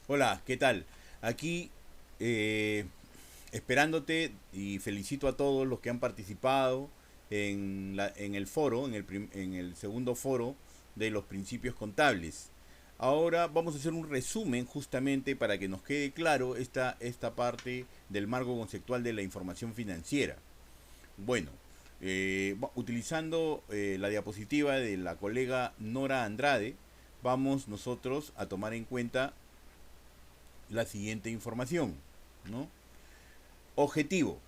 Hola, ¿qué tal? Aquí eh, esperándote y felicito a todos los que han participado en el foro, en el segundo foro de los principios contables. Ahora vamos a hacer un resumen justamente para que nos quede claro esta parte del marco conceptual de la información financiera. Bueno, utilizando la diapositiva de la colega Nora Andrade, vamos nosotros a tomar en cuenta la siguiente información, ¿no? Objetivo.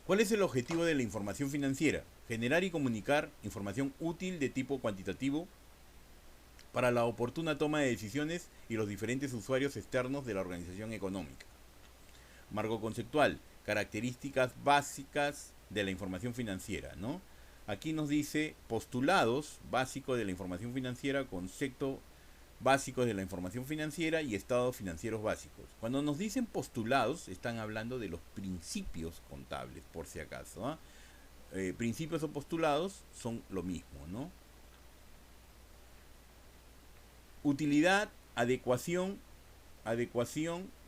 ¿Cuál es el objetivo de la información financiera? Generar y comunicar información útil de tipo cuantitativo para la oportuna toma de decisiones y los diferentes usuarios externos de la organización económica. Marco conceptual. Características básicas de la información financiera, ¿no? Aquí nos dice postulados básicos de la información financiera, concepto básicos de la información financiera y estados financieros básicos. Cuando nos dicen postulados, están hablando de los principios contables, por si acaso. Principios o postulados son lo mismo, ¿no? Utilidad, adecuación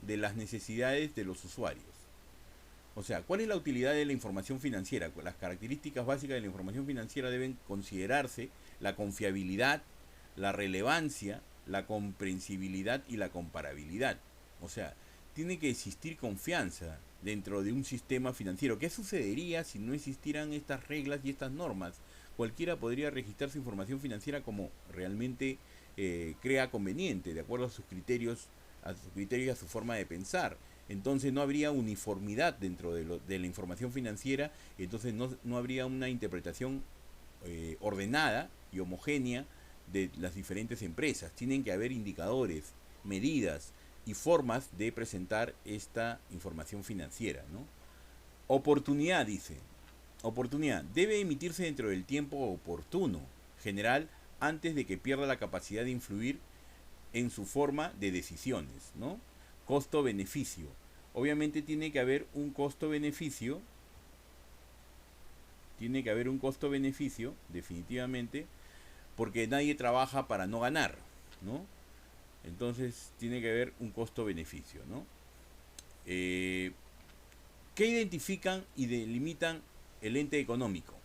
de las necesidades de los usuarios. O sea, ¿cuál es la utilidad de la información financiera? Las características básicas de la información financiera deben considerarse la confiabilidad, la relevancia, la comprensibilidad y la comparabilidad. O sea, tiene que existir confianza dentro de un sistema financiero. ¿Qué sucedería si no existieran estas reglas y estas normas? Cualquiera podría registrar su información financiera como realmente crea conveniente, de acuerdo a sus criterios y a su forma de pensar. Entonces no habría uniformidad dentro de la información financiera, entonces no habría una interpretación ordenada y homogénea de las diferentes empresas. Tienen que haber indicadores, medidas y formas de presentar esta información financiera, ¿no? Oportunidad, dice. Oportunidad. Debe emitirse dentro del tiempo oportuno, general, antes de que pierda la capacidad de influir en su forma de decisiones, ¿no? Costo-beneficio. Obviamente tiene que haber un costo-beneficio, definitivamente, porque nadie trabaja para no ganar, ¿no? Entonces tiene que haber un costo-beneficio, ¿no? Eh, ¿Qué identifican y delimitan el ente económico?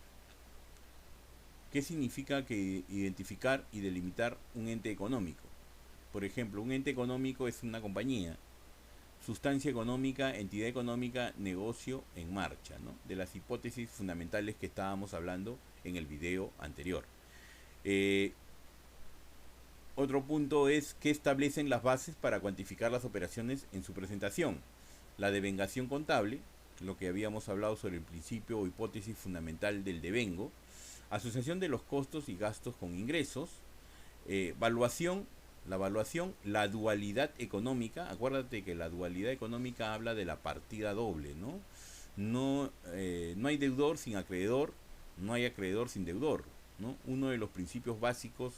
¿Qué significa que identificar y delimitar un ente económico? Por ejemplo, un ente económico es una compañía, sustancia económica, entidad económica, negocio en marcha, ¿no? De las hipótesis fundamentales que estábamos hablando en el video anterior. Eh, Otro punto es que establecen las bases para cuantificar las operaciones en su presentación. La devengación contable, lo que habíamos hablado sobre el principio o hipótesis fundamental del devengo, asociación de los costos y gastos con ingresos, evaluación, la dualidad económica. Acuérdate que la dualidad económica habla de la partida doble, ¿no? No hay deudor sin acreedor, no hay acreedor sin deudor, ¿no? Uno de los principios básicos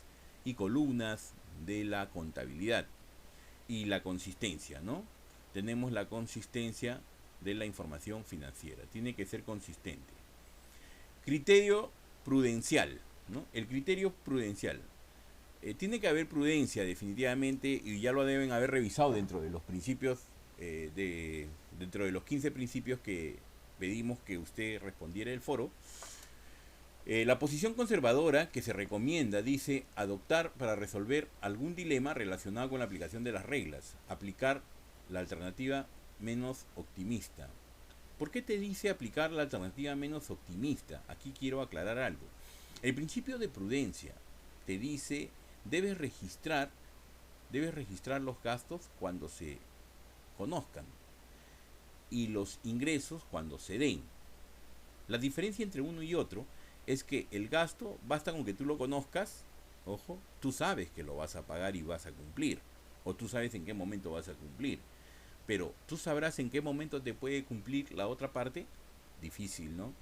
y columnas de la contabilidad. Y la consistencia, ¿no? Tenemos la consistencia de la información financiera, tiene que ser consistente. Criterio prudencial, ¿no? El criterio prudencial. Tiene que haber prudencia definitivamente y ya lo deben haber revisado dentro de los principios, dentro de los 15 principios que pedimos que usted respondiera el foro. La posición conservadora que se recomienda dice adoptar para resolver algún dilema relacionado con la aplicación de las reglas, aplicar la alternativa menos optimista. ¿Por qué te dice aplicar la alternativa menos optimista? Aquí quiero aclarar algo. El principio de prudencia te dice debes registrar, debes registrar los gastos cuando se conozcan y los ingresos cuando se den. La diferencia entre uno y otro es que el gasto basta con que tú lo conozcas, ojo, tú sabes que lo vas a pagar y vas a cumplir, o tú sabes en qué momento vas a cumplir, pero tú sabrás en qué momento te puede cumplir la otra parte. Difícil, ¿no?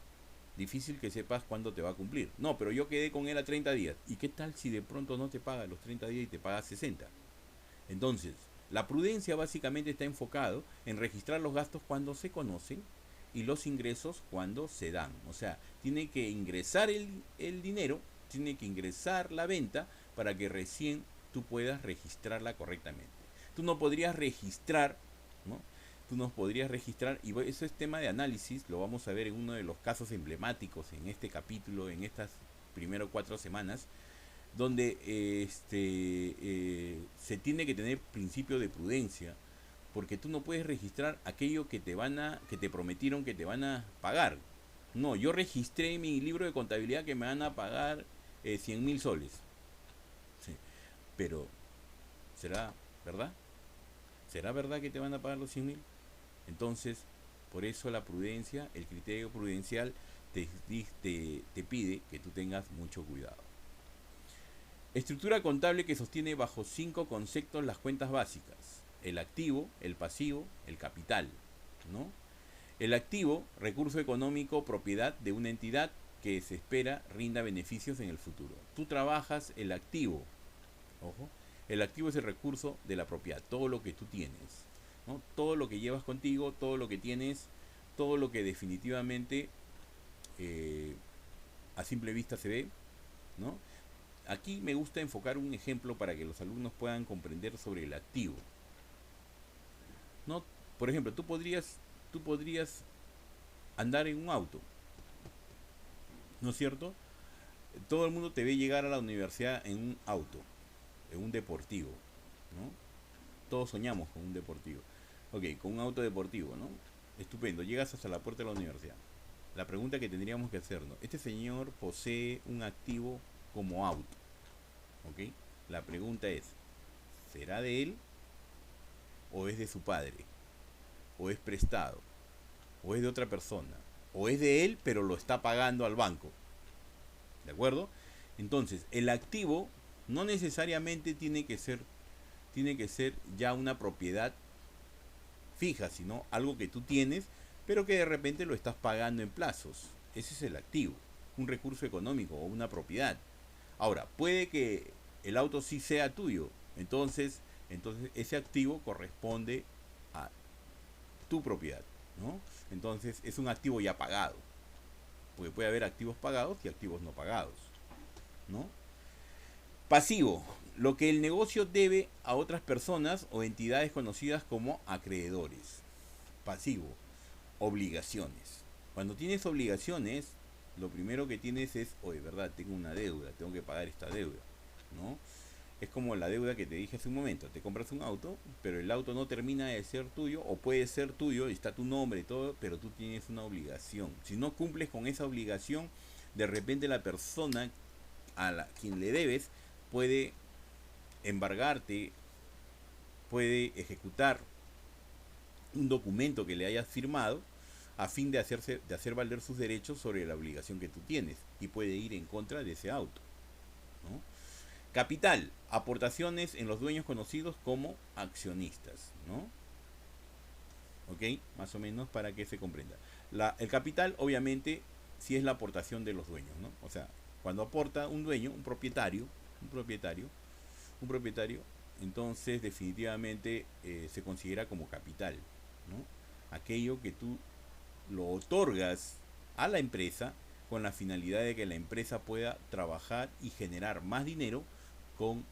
Difícil que sepas cuándo te va a cumplir. No, pero yo quedé con él a 30 días. ¿Y qué tal si de pronto no te paga los 30 días y te paga 60? Entonces, la prudencia básicamente está enfocado en registrar los gastos cuando se conocen y los ingresos cuando se dan. O sea, tiene que ingresar el dinero, tiene que ingresar la venta para que recién tú puedas registrarla correctamente. tú no podrías registrar, ¿no? Tú nos podrías registrar, y eso es tema de análisis, lo vamos a ver en uno de los casos emblemáticos en este capítulo, en estas primero 4 semanas, donde se tiene que tener principio de prudencia, porque tú no puedes registrar aquello que te prometieron que te van a pagar. No, yo registré en mi libro de contabilidad que me van a pagar 100.000 soles. Sí, pero, ¿será verdad? ¿Será verdad que te van a pagar los 100.000? Entonces, por eso la prudencia, el criterio prudencial te pide que tú tengas mucho cuidado. Estructura contable que sostiene bajo 5 conceptos las cuentas básicas: el activo, el pasivo, el capital, ¿no? El activo, recurso económico, propiedad de una entidad que se espera rinda beneficios en el futuro. Tú trabajas el activo, ojo, el activo es el recurso de la propiedad, todo lo que tú tienes, ¿no? Todo lo que llevas contigo, todo lo que tienes, todo lo que definitivamente a simple vista se ve, ¿no? Aquí me gusta enfocar un ejemplo para que los alumnos puedan comprender sobre el activo, ¿no? Por ejemplo, tú podrías andar en un auto, ¿no es cierto? Todo el mundo te ve llegar a la universidad en un auto, en un deportivo, ¿no? Todos soñamos con un deportivo. Ok, con un auto deportivo, ¿no? Estupendo, llegas hasta la puerta de la universidad. La pregunta que tendríamos que hacernos: ¿este señor posee un activo como auto? ¿Ok? La pregunta es: ¿será de él o es de su padre? ¿O es prestado? ¿O es de otra persona? ¿O es de él pero lo está pagando al banco? ¿De acuerdo? Entonces, el activo no necesariamente tiene que ser ya una propiedad fija, sino algo que tú tienes, pero que de repente lo estás pagando en plazos. Ese es el activo, un recurso económico o una propiedad. Ahora, puede que el auto sí sea tuyo, entonces ese activo corresponde a tu propiedad, ¿no? Entonces es un activo ya pagado, porque puede haber activos pagados y activos no pagados, ¿no? Pasivo, lo que el negocio debe a otras personas o entidades conocidas como acreedores. Pasivo, obligaciones. Cuando tienes obligaciones, lo primero que tienes es: oye, verdad, tengo una deuda, tengo que pagar esta deuda, ¿no? Es como la deuda que te dije hace un momento: te compras un auto, pero el auto no termina de ser tuyo, o puede ser tuyo, está tu nombre y todo, pero tú tienes una obligación. Si no cumples con esa obligación, de repente la persona a quien le debes puede embargarte, puede ejecutar un documento que le hayas firmado a fin de hacer valer sus derechos sobre la obligación que tú tienes, y puede ir en contra de ese auto, ¿no? Capital, aportaciones en los dueños conocidos como accionistas, ¿no? Ok, más o menos para que se comprenda. El capital, obviamente, sí es la aportación de los dueños, ¿no? O sea, cuando aporta un dueño, un propietario, entonces definitivamente se considera como capital, ¿no? Aquello que tú lo otorgas a la empresa con la finalidad de que la empresa pueda trabajar y generar más dinero con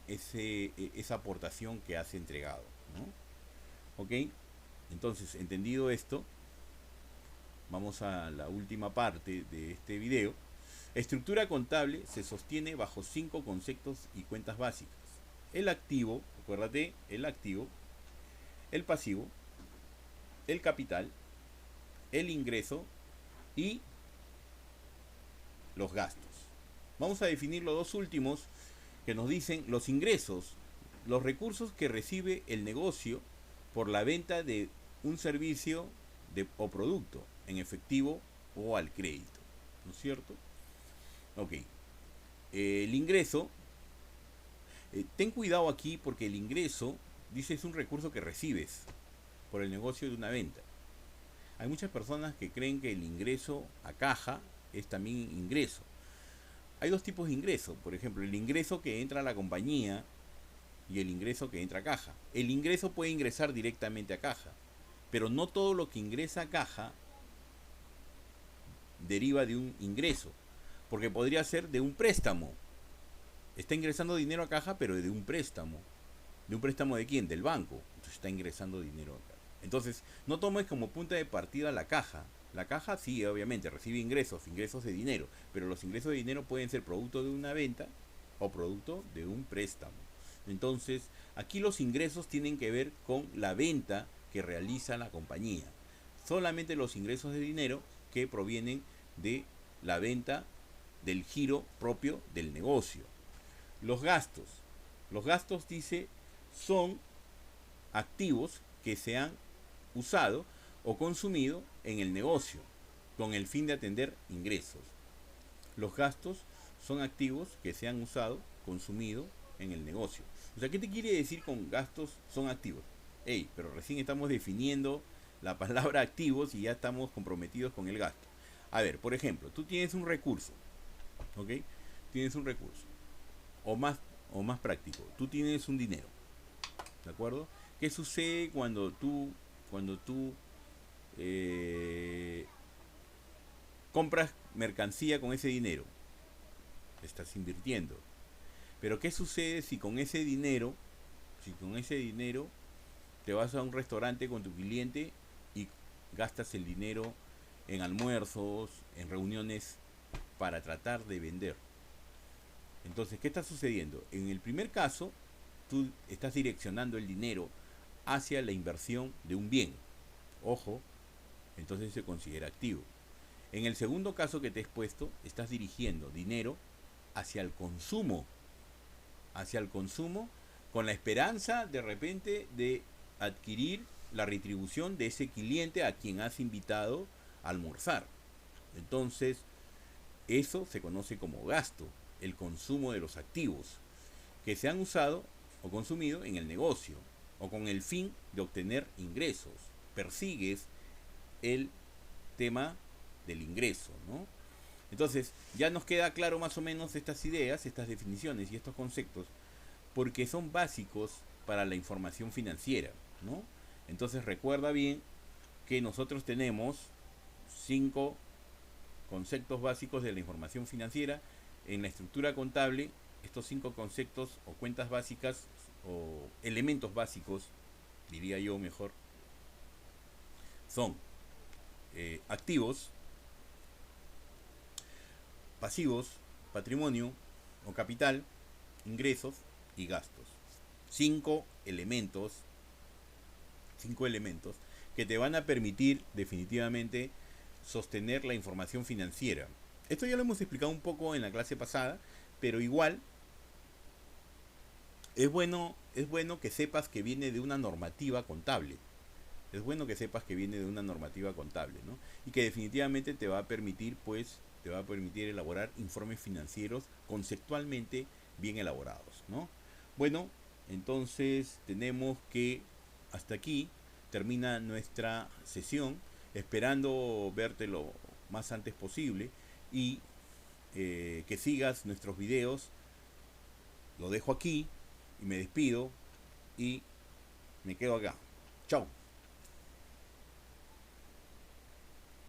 esa aportación que has entregado, ¿no? Ok, entonces, entendido esto, vamos a la última parte de este video. Estructura contable se sostiene bajo 5 conceptos y cuentas básicas: el activo, acuérdate, el activo, el pasivo, el capital, el ingreso y los gastos. Vamos a definir los dos últimos, que nos dicen los ingresos: los recursos que recibe el negocio por la venta de un servicio o producto en efectivo o al crédito, ¿no es cierto? Ok, el ingreso, ten cuidado aquí, porque el ingreso, dice, es un recurso que recibes por el negocio de una venta. Hay muchas personas que creen que el ingreso a caja es también ingreso. Hay dos tipos de ingreso: por ejemplo, el ingreso que entra a la compañía y el ingreso que entra a caja. El ingreso puede ingresar directamente a caja, pero no todo lo que ingresa a caja deriva de un ingreso, porque podría ser de un préstamo. Está ingresando dinero a caja, pero de un préstamo, ¿De un préstamo de quién? Del banco. Entonces está ingresando dinero acá. Entonces, no tomes como punta de partida la caja. La caja sí, obviamente, recibe ingresos, ingresos de dinero, pero los ingresos de dinero pueden ser producto de una venta o producto de un préstamo. Entonces, aquí los ingresos tienen que ver con la venta que realiza la compañía. Solamente los ingresos de dinero que provienen de la venta del giro propio del negocio. Los gastos. Los gastos, dice, son activos que se han usado o consumido en el negocio con el fin de atender ingresos. Los gastos son activos que se han usado, consumido en el negocio. O sea, ¿qué te quiere decir con gastos son activos? Hey, pero recién estamos definiendo la palabra activos y ya estamos comprometidos con el gasto. A ver, por ejemplo, tú tienes un recurso, ¿ok? Tienes un recurso. O más práctico, tú tienes un dinero, ¿de acuerdo? ¿Qué sucede cuando tú eh, compras mercancía con ese dinero? Estás invirtiendo. Pero ¿qué sucede si con ese dinero te vas a un restaurante con tu cliente y gastas el dinero en almuerzos, en reuniones para tratar de vender? Entonces, ¿qué está sucediendo? En el primer caso, tú estás direccionando el dinero hacia la inversión de un bien. Ojo, entonces se considera activo. En el segundo caso que te he expuesto, estás dirigiendo dinero hacia el consumo con la esperanza de repente de adquirir la retribución de ese cliente a quien has invitado a almorzar. Entonces, eso se conoce como gasto, el consumo de los activos que se han usado o consumido en el negocio o con el fin de obtener ingresos. Persigues el tema del ingreso, ¿no? Entonces, ya nos queda claro más o menos estas ideas, estas definiciones y estos conceptos, porque son básicos para la información financiera, ¿no? Entonces, recuerda bien que nosotros tenemos 5 conceptos básicos de la información financiera. En la estructura contable, estos 5 conceptos o cuentas básicas o elementos básicos, diría yo mejor, son activos, pasivos, patrimonio o capital, ingresos y gastos. 5 elementos, 5 elementos que te van a permitir definitivamente sostener la información financiera. Esto ya lo hemos explicado un poco en la clase pasada, pero igual es bueno que sepas que viene de una normativa contable. Es bueno que sepas que viene de una normativa contable, ¿no? Y que definitivamente te va a permitir, pues, te va a permitir elaborar informes financieros conceptualmente bien elaborados, ¿no? Bueno, entonces tenemos que hasta aquí termina nuestra sesión, esperando verte lo más antes posible y que sigas nuestros videos. Lo dejo aquí y me despido y me quedo acá. Chao.